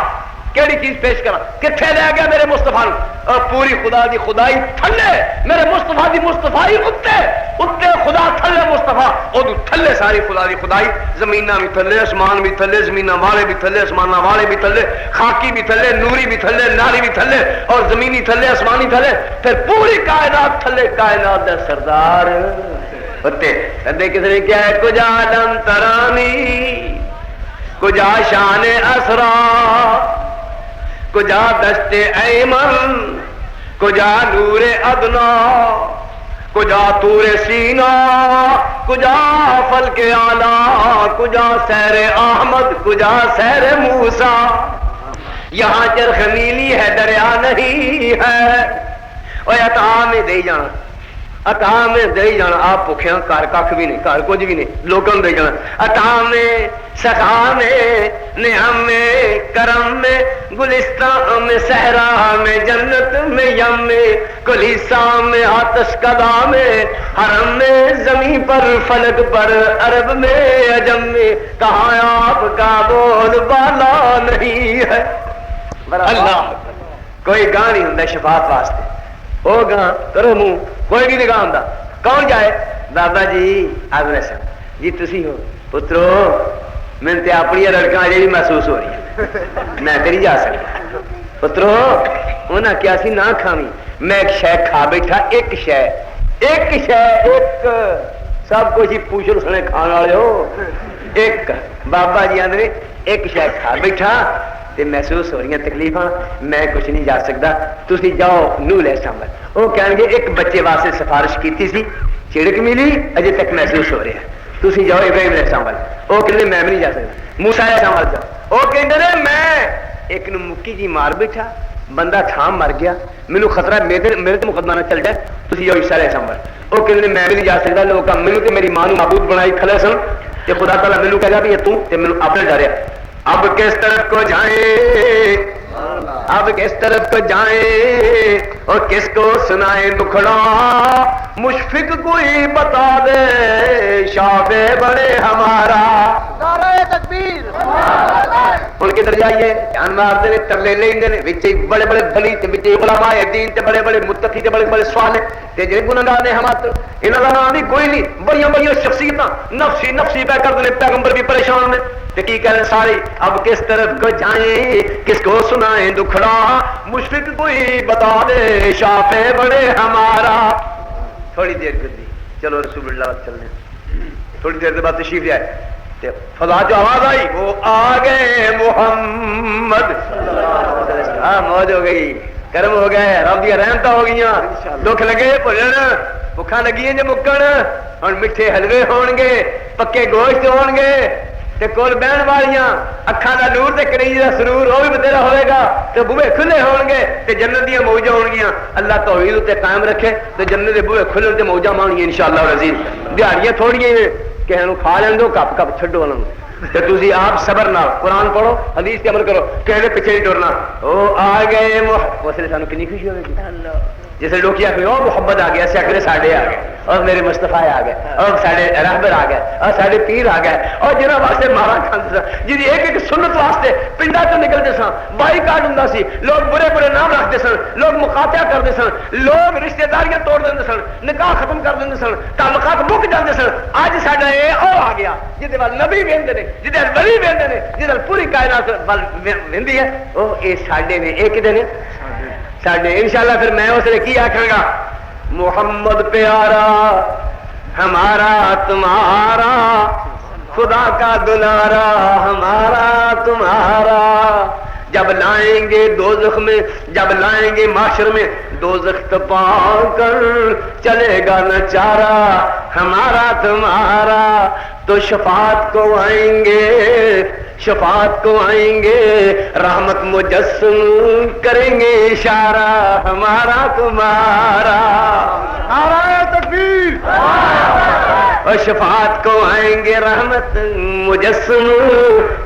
کیڑی چیز پیش کرا کتھے لے گیا میرے مصطفیٰ، اور پوری خدا دی خدائی تھلے میرے مصطفیٰ دی مصطفائی اتنے خدا تھلے مصطفیٰ اور تھلے ساری خدا دی خدائی، زمینہ بھی تھلے اسمان بھی تھلے، زمینہ والے بھی تھلے اسمانہ والے بھی تھلے، خاکی بھی تھلے نوری بھی تھلے ناری بھی تھلے اور زمینی تھلے آسمانی تھلے، پھر پوری کائنات تھلے، کائنات دے سردار ہوتے کدے کس نے کیا ہے کجا دم ترانی، کجا شان اسرا، کجا دشت ایمن، کجا نور ادنا، کجا طور سینا، کجا فلک اعلی، کجا سیر احمد، کجا سیر موسیٰ۔ یہاں چرخ نیلی ہے دریا نہیں ہے، اور عطا میں دے جانا، عطا میں دے جانا، آپ بھوکھیاں کار کھ بھی نہیں، کار کچھ بھی نہیں، لوگوں دے جانا، عطا میں سخا میں نعم میں کرم میں گلستان میں صحرا میں جنت میں یم میں کلیسا میں آتش کدا میں حرم میں زمین پر فلک پر عرب میں عجم میں، کہاں آپ کا بول بالا نہیں ہے۔ اللہ کوئی گاہ نہیں ہوں شفاعت واسطے، وہ گاہ کرو منہ کوئی بھی نہیں گاہ ہوں، کون جائے؟ بابا جی آگے سب جی تسی ہو پترو، میں تے اپنی لڑکاں اجے بھی محسوس ہو رہی ہیں، میں تے نہیں جا سکتا پترو، انہاں کیا سی نہ کھاویں، میں ایک شے کھا بیٹھا، ایک شے ایک سب کچھ ہی پوچھ لو سنے کھان والے ہو، ایک بابا جی آندے ایک شے کھا بیٹھا تے محسوس ہو رہی ہیں تکلیفاں، میں کچھ نہیں جا سکتا، تسی جاؤ نوح علیہ السلام، وہ کہیں گے ایک بچے واسطے سفارش کیتی سی، چھڑک ملی اجے تک محسوس ہو رہے ہیں، تسی جاؤ ابراہیم علیہ السلام، وہ کہتے میں بھی نہیں جا سکتا، موسیٰ علیہ السلام جاؤ، وہ کہتے میں ایک نو مکی جی مار بیٹھا، بندہ تھام مر گیا، مینوں خطرہ میرے تے مقدمہ نہ چل جائے، تسی جاؤ عیسیٰ علیہ السلام، وہ کہتے میں بھی نہیں جا سکتا، لوگ مینوں تے میری ماں نوں معبود بنائی کھڑے سن، تے خدا تعالیٰ مینوں کہے گا بھی یہ تو تے مینوں اپنے ڈریا، اب کس طرف کو جائیں، اب کس طرف کو جائیں اور کس کو سنائیں دکھڑا، مشفق کوئی بتا دے شافع بڑے ہمارا، نعرہ تکبیر، ان کے درجہ یہ جان مارتے نے ترلے لیندے نے، وچے بڑے بڑے بھلی تے وچے علماء دین تے بڑے بڑے متقی تے بڑے بڑے صالح تے جڑے گنہگار نے ہمارے انہاں دا نام نہیں کوئی نہیں، بڑیاں بڑیاں شخصیتاں نفسی نفسی پہ کر دے، پیغمبر بھی پریشان نے تے کی کہنے سارے، اب کس طرف کو جائیں کس کو سنائیں دکھڑا، مشفق کوئی بتا دے شافع بڑے ہمارا۔ تھوڑی دیر گزری، چلو رسول اللہ چلنے، تھوڑی دیر کے بعد تشریف لے آئے، فضا جو آواز آئی وہ آ گئے محمد، ہاں موج ہو گئی، کرم ہو گئے، رب دیا رحمتاں ہو گئیاں، دکھ لگے بھجن بھوکاں لگی جو مکن ہوں میٹھے حلوے ہون گے پکے گوشت ہون گے تے کول بہن والیاں اکھاں دا نور تے کلیجے دا سرور وہ بھی بتھیرا ہوئے گا تے بوہے کھلے ہون گے تے جنت دیاں موجاں ہون گیاں اللہ توحید تے قائم رکھے تے جنت دے بوہے کھلن تے موجاں مانگیں انشاءاللہ العزیز دیہڑیاں تھوڑیاں کہے نوں کھا لین دو کپ کپ چھڈو انہاں نوں تے تسی آپ صبر نال قرآن پڑھو حدیث تے عمل کرو کہے دے پیچھے نہیں ٹرنا او آ گئے اس لیے سانوں کنی خوشی ہوے گی جس لوگ آ گئے اور محبت آ گیا سیکڑے ساڈے آ گئے اور میرے مصطفیٰ آ گئے اور سارے رہبر آ گئے اور سارے پیر آ گئے اور جنہوں واسطے مارا کھاندے سن جی ایک ایک سنت واسطے پنڈا تو نکلتے سن بائی کارڈ ہوں سی لوگ برے برے نام رکھتے سن لوگ مقاطعہ کرتے سن لوگ رشتے داریاں توڑ دیں سن نکاح ختم کر دیں سن تعلقات مک جاتے سن اج ساڈا یہ او آ گیا جہد نبی وہدے نے جہد ولی وہدے نے جہد پوری کائنات وہدی ہے وہ یہ ساڈے نے یہ کدے نے ساڈے انشاءاللہ پھر میں اس لیے کی آکھاں گا محمد پیارا ہمارا تمہارا خدا کا دلارا ہمارا تمہارا جب لائیں گے دوزخ میں جب لائیں گے معاشر میں دوزخ تپا کر چلے گا نہ چارہ ہمارا تمہارا تو شفاعت کو آئیں گے شفاعت کو آئیں گے رحمت مجسم کریں گے اشارہ ہمارا تمہارا نعرہ تکبیر اور شفاعت کو آئیں گے رحمت مجسم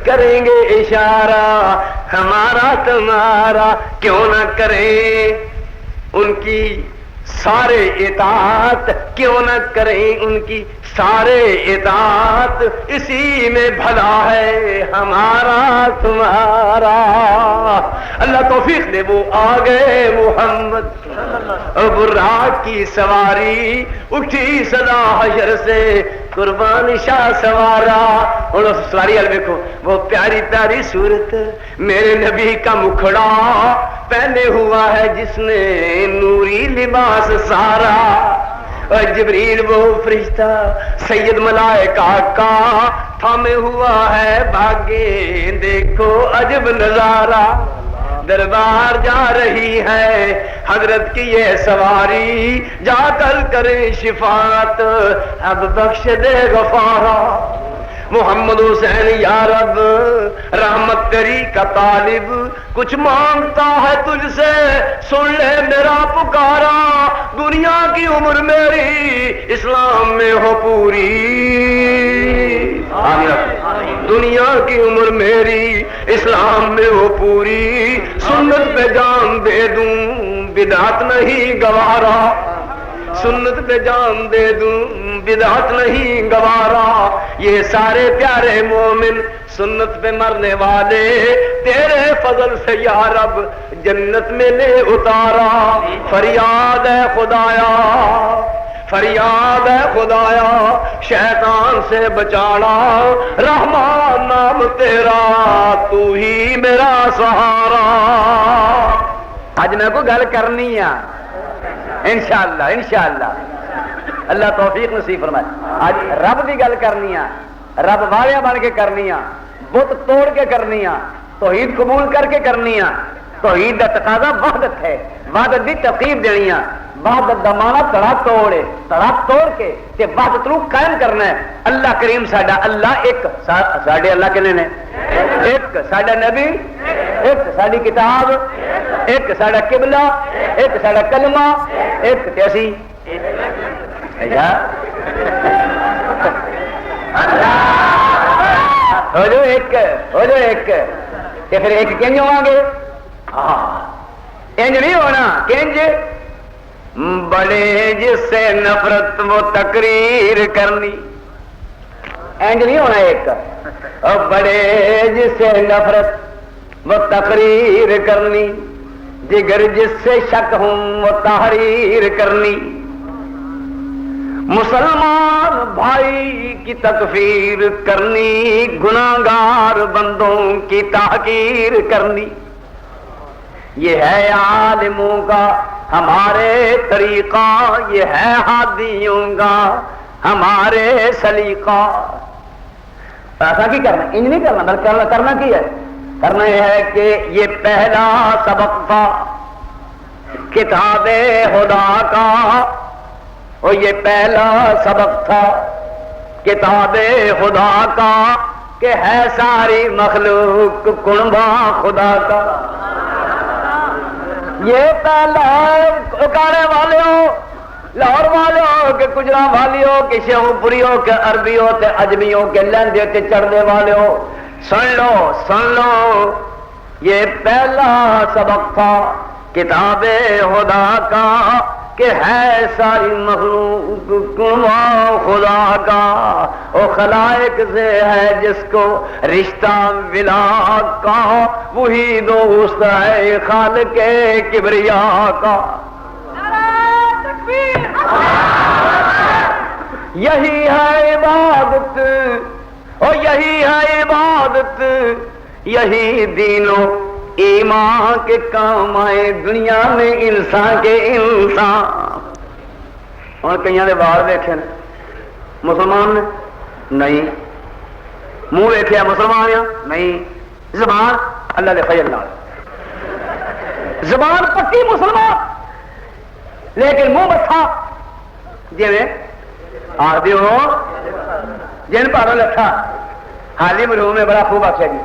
کریں گے اشارہ ہمارا تمہارا کیوں نہ کریں ان کی سارے اطاعت کیوں نہ کریں ان کی سارے اطاعت اسی میں بھلا ہے ہمارا تمہارا اللہ توفیق دے وہ آ گئے محمد براق کی سواری اٹھی صدا حشر سے قربان شاہ سوارا اور اس سواری والے دیکھو وہ پیاری پیاری صورت میرے نبی کا مکھڑا پہنے ہوا ہے جس نے نوری لباس سارا اور جبریل وہ فرشتہ سید ملائکہ کا تھامے ہوا ہے بھاگے دیکھو عجب نظارہ دربار جا رہی ہے حضرت کی یہ سواری جا کر کرے شفاعت اب بخش دے غفارا محمد حسین یا رب رحمت تیری کا طالب کچھ مانگتا ہے تجھ سے سن لے میرا پکارا دنیا کی عمر میری اسلام میں ہو پوری دنیا کی عمر میری اسلام میں ہو پوری سنت پہ جان دے دوں بدعت نہیں گوارا سنت پہ جان دے دوں بدعت نہیں گوارا یہ سارے پیارے مومن سنت پہ مرنے والے تیرے فضل سے یا رب جنت میں لے اتارا فریاد ہے خدایا فریاد ہے خدایا شیطان سے بچانا رحمان نام تیرا تو ہی میرا سہارا اج میں کوئی گل کرنی ہے انشاءاللہ انشاءاللہ اللہ توفیق نصیب فرمائے آج رب کی گل کرنی ہے رب والیاں بن کے کرنی ہے بت توڑ کے کرنی ہے توحید قبول کر کے کرنی ہے توحید کا تقاضا وحدت ہے وحدت کی تفقیب دینی ہے وحدت دا معنی تڑا توڑ کے تے وحدت نو قائم کرنا ہے اللہ کریم ساڈا اللہ ایک ساڈے اللہ کنے نے ایک ساڈا نبی ایک ساڈی کتاب ایک ساڈا قبلہ ایک ساڈا کلمہ ایک تے اسی ہو جو ایک تے پھر ایک کنج ہوں گے انج نہیں ہونا کنج بڑے جس سے نفرت وہ تقریر کرنی انج نہیں ہونا ایک اور بڑے جس سے نفرت وہ تقریر کرنی جگر جس سے شک ہوں وہ تحریر کرنی مسلمان بھائی کی تکفیر کرنی گناہگار بندوں کی تحقیر کرنی یہ ہے عالموں کا ہمارے طریقہ یہ ہے ہادیوں کا ہمارے سلیقہ ایسا کی کرنا انج نہیں کرنا بلکہ کرنا کی ہے کرنا یہ ہے کہ یہ پہلا سبق تھا کتاب خدا کا اور یہ پہلا سبق تھا کتاب خدا کا کہ ہے ساری مخلوق کنبا خدا کا. یہ پہلا اکاڑے والوں، لاہور والوں کے گجرا والوں کے شیخو پوریوں کے عربیوں کے اجمیوں کے لہندے کے چڑھنے والوں، سن لو یہ پہلا سبق تھا کتاب خدا کا کہ ہے ساری مخلوق کنوا خدا کا. وہ خلائق سے ہے جس کو رشتہ ولا کا، وہی دوست ہے خالق کبریا کا. یہی ہے عبادت اور یہی ہے عبادت، یہی دینوں ایمان کے کام آئے دنیا میں انسان کے انسان. اور کئی نے وال دیکھے مسلمان نے نہیں، منہ دیکھا مسلمان یا نہیں، زبان اللہ دے فضل نال زبان پکی مسلمان لیکن منہ متھا جی آخری ہو جن پاروں لکھا. حالی مرحوم میں بڑا خوب آخیا جی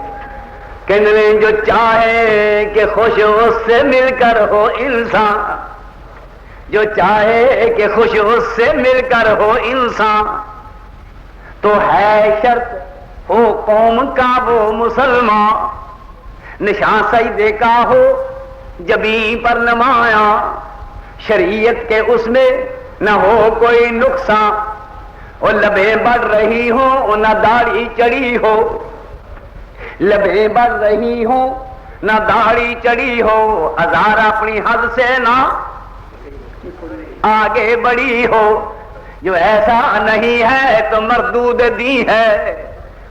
کہنے جو چاہے کہ خوش اس سے مل کر ہو انسان، جو چاہے کہ خوش اس سے مل کر ہو انسان، تو ہے شرط ہو قوم کا وہ مسلمان. نشان سجدے کا ہو جبیں پر نمایاں، شریعت کے اس میں نہ ہو کوئی نقصان. اور لبیں بڑھ رہی ہو نہ داڑھی چڑھی ہو، لبیں بڑھ رہی ہو نہ داڑھی چڑھی ہو، ہزار اپنی حد سے نہ آگے بڑھی ہو. جو ایسا نہیں ہے تو مردود دی ہے،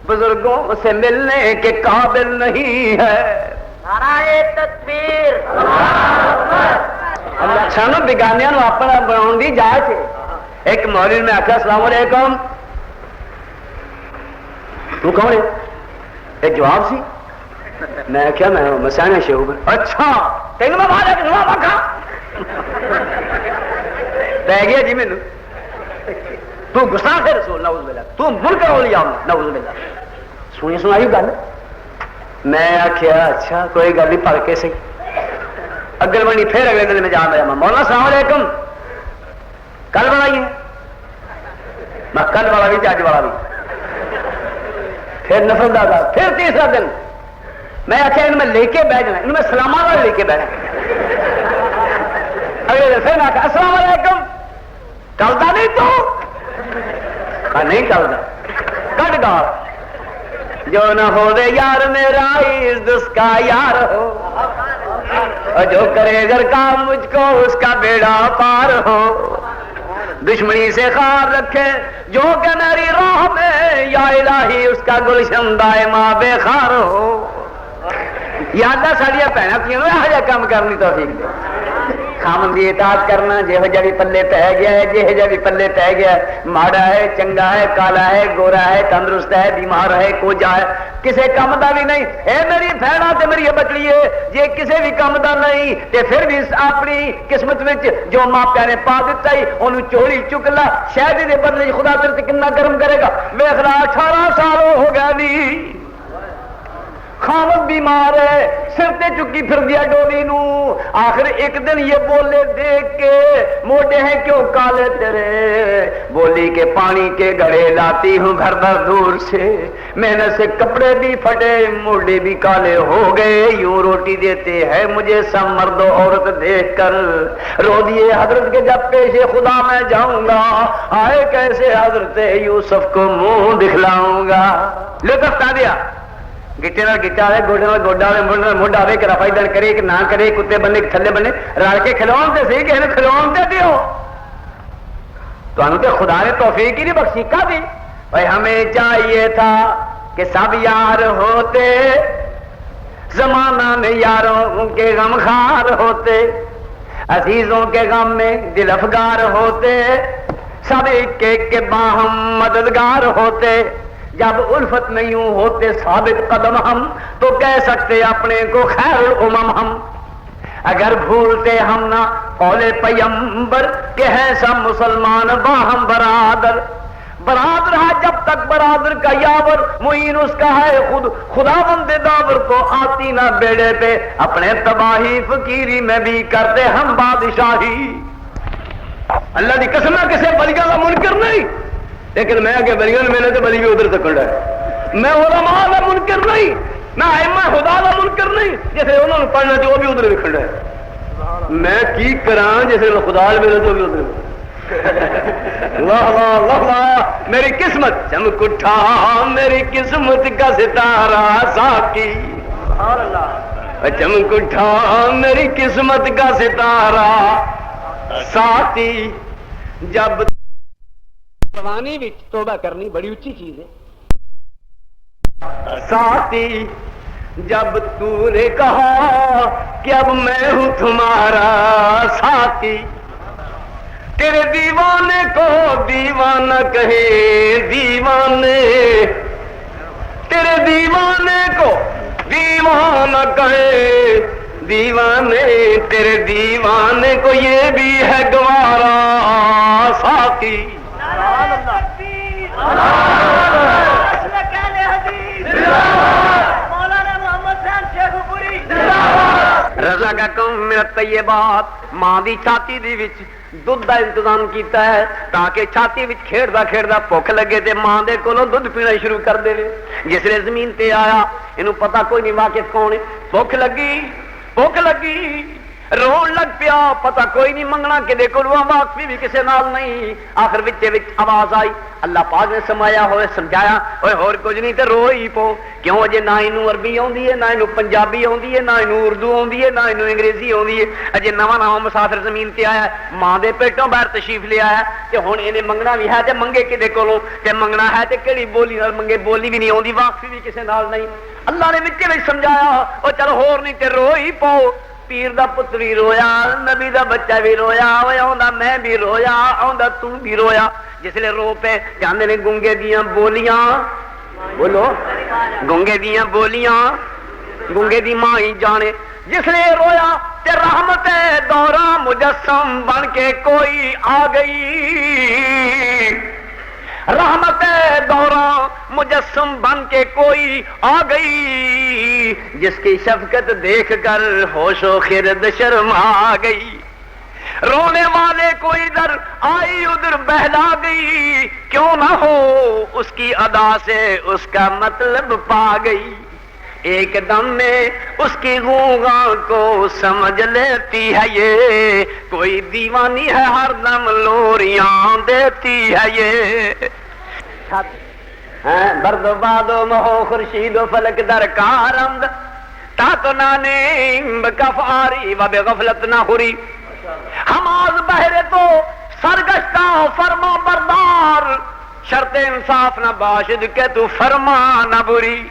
بزرگوں سے ملنے کے قابل نہیں ہے. نعرہ تکبیر. سانو بگانیاں نو اپنا بناؤن دی جائز ہے. ایک مولوی میں آخیا السلام علیکم، تو کون ہے؟ ایک جواب سی. میں کیا میں مسانا شعوب. اچھا تینوں میں بات ہے کہ جواب آخا رہ گیا جی مینو. تو گستاخ رسول نعوذ باللہ، تو منکر اولیاء نعوذ باللہ. سنائی گل. میں آخیا اچھا کوئی گل نہیں پڑھ کے سی. اگل بنی پھر اگلے دن میں جا رہا مولانا السلام علیکم کل بنائیے. میں کل والا بھی اج والا بھی. پھر نفل دادا پھر تیسرا دن میں آخیا ان میں لے کے بہ جانا، ان میں سلامہ والا لے کے بہنا. اگلے دن پھر میں آخیا السلام علیکم چلتا نہیں تو نہیں چلتا کٹ گال. جو نہ ہو دے یار میرا عزت اس کا یار ہو، اور جو کرے اگر کام مجھ کو اس کا بیڑا پار ہو. دشمنی سے خار رکھے جو کہ میری راہ میں، یا الہی اس کا گلشن دائما بے خار ہو. یاداں ساڈیاں بھੈਣਾں کیوں یہ جا کام کرنی توفیق دے. خامن دی اطاعت کرنا جہو جہ بھی پلے پہ گیا ہے، جہو جہ بھی پلے پہ گیا ہے، ماڑا ہے چنگا ہے کالا ہے گورا ہے تندرست ہے بیمار ہے کوجا ہے، کسے کم دا بھی نہیں. اے میری بھੈਣਾں تے میری بچڑی ہے جے کسے بھی کم دا نہیں تے پھر بھی اپنی قسمت وچ جو ماپیاں نے پا دتا ہی اونوں چوری چک لا. شاید دے بدلے خدا تیرے تے کتنا کرم کرے گا. ویکھ لا 18 سال ہو گیا نہیں خامد بیمار ہے، سر تے چکی پھر دیا ڈولی نو. آخر ایک دن یہ بولے دیکھ کے موٹے ہیں کیوں کالے تیرے، بولی کے پانی کے گھڑے لاتی ہوں گھر در دور سے، محنت سے کپڑے بھی پھٹے موڈے بھی کالے ہو گئے، یوں روٹی دیتے ہیں مجھے سب مرد و عورت دیکھ کر. رو دیے حضرت کے جب پیش خدا میں جاؤں گا، آئے کیسے حضرت یوسف کو منہ دکھلاؤں گا. لطف تا دیا گٹے نال گٹا ہے گوڈے نال گوڈا ہے موڈا ہوے کہ رفائی دن کرے کہ نہ کرے، کتے بننے تھلے بننے رل کے کھلون تے صحیح کہنے کھلون تے دیو. تانوں تے خدا نے توفیق ہی نہیں بخشی کا دی. بھائی ہمیں چاہیے تھا کہ سب یار ہوتے، زمانہ میں یاروں کے غم خار ہوتے، عزیزوں کے غم میں دل افگار ہوتے، سب ایک ایک کے باہم مددگار ہوتے. جب الفت نہیں ہوتے ثابت قدم ہم تو کہہ سکتے اپنے کو خیر الامم ہم. اگر بھولتے ہم نہ قول پیمبر کہ ہے سب مسلمان باہم برادر، برادر ہے جب تک برادر کا یاور، معین اس کا ہے خود خدا بند داور کو آتی نہ بیڑے پہ، اپنے تباہی فقیری میں بھی کرتے ہم بادشاہی۔ اللہ دی قسم ہے کسی ولیوں کا منکر نہیں، لیکن میں کہ ولیوں میں نے تو ولی بھی ادھر تک ہے، میں علماء کا منکر نہیں، میں ائمہ خدا کا منکر نہیں، جیسے انہوں نے پڑھنا جو بھی ادھر کھڑا ہے، میں کی کراں جیسے خدا میرے تو بھی ادھر واہ واہ واہ واہ، میری قسمت چمک اٹھا میری قسمت کا ستارہ ساقی، چمک اٹھا میری قسمت کا ستارہ ساتھی۔ جب روانی وچ توبہ کرنی بڑی اچھی چیز ہے ساتھی، جب تو نے کہا کہ اب میں ہوں تمہارا ساتھی، تیرے دیوانے کو دیوانہ کہے دیوانے، تیرے دیوانے کو دیوانہ کہے دیوانے، تیرے دیوانے کو یہ بھی ہے گوارا ساقی۔ رضا کا کم میرا طیبات، ماں دی چھاتی دی وچ دودھ دا انتظام کیتا ہے تاکہ چھاتی وچ کھیڑدا کھیڑدا بھوک لگے تے ماں دے کولوں دودھ پینا شروع کر دے۔ جس نے زمین تے آیا اینوں پتہ کوئی نہیں واقف کون ہے، بھوک لگی رون لگ پیا، پتہ کوئی نہیں منگنا کدے کولوں، واقفی بھی کسے نال نہیں۔ آخر وچ آواز آئی، اللہ پاک نے سمایا ہوئے سمجھایا اوے ہور کچھ نہیں تے رو ہی پو، کیوں اجے نہ اینوں عربی آوندی ہے، نہ اینوں پنجابی آوندی ہے، نہ اینوں اردو آوندی ہے، نہ اینوں انگریزی آوندی ہے، اجے نواں مسافر زمین تے آیا ہے، ماں دے پیٹوں باہر تشریف لے آیا تے ہن اینے منگنا بھی ہے تے منگے کدے کولوں، تے منگنا ہے تے کیڑی بولی نال منگے، بولی بھی نہیں آوندی، واقفی بھی کسے نال نہیں۔ اللہ نے وچ سمجھایا او چل ہور نہیں تے رو ہی پو۔ پیر دا پتر بھی رویا، نبی دا بچہ بھی رویا، آندا میں بھی رویا، آندا تو بھی رویا۔ جس لے رو پہ جاندے نے گنگے دیاں بولیاں، بولو گنگے دیاں بولیاں، گنگے دی ماں ہی جانے۔ جس لے رویا تے رحمت دورہ مجسم بن کے کوئی آ گئی، رحمت دورہ مجسم بن کے کوئی آ گئی، جس کی شفقت دیکھ کر ہوش و خرد شرما گئی، رونے والے کو ادھر آئی ادھر بہلا گئی، کیوں نہ ہو اس کی ادا سے اس کا مطلب پا گئی، ایک دم میں اس کی غوغاں کو سمجھ لیتی ہے یہ، کوئی دیوانی ہے ہر دم لوریاں دیتی ہے یہ۔ برد و باد و مہو خورشید و فلک درکار امد تا تو نانیم کف آری و بے غفلت نہ خوری، ہم آز بہرے تو سرگشتہ فرما بردار، شرط انصاف نہ باشد کہ تو فرما نہ بری۔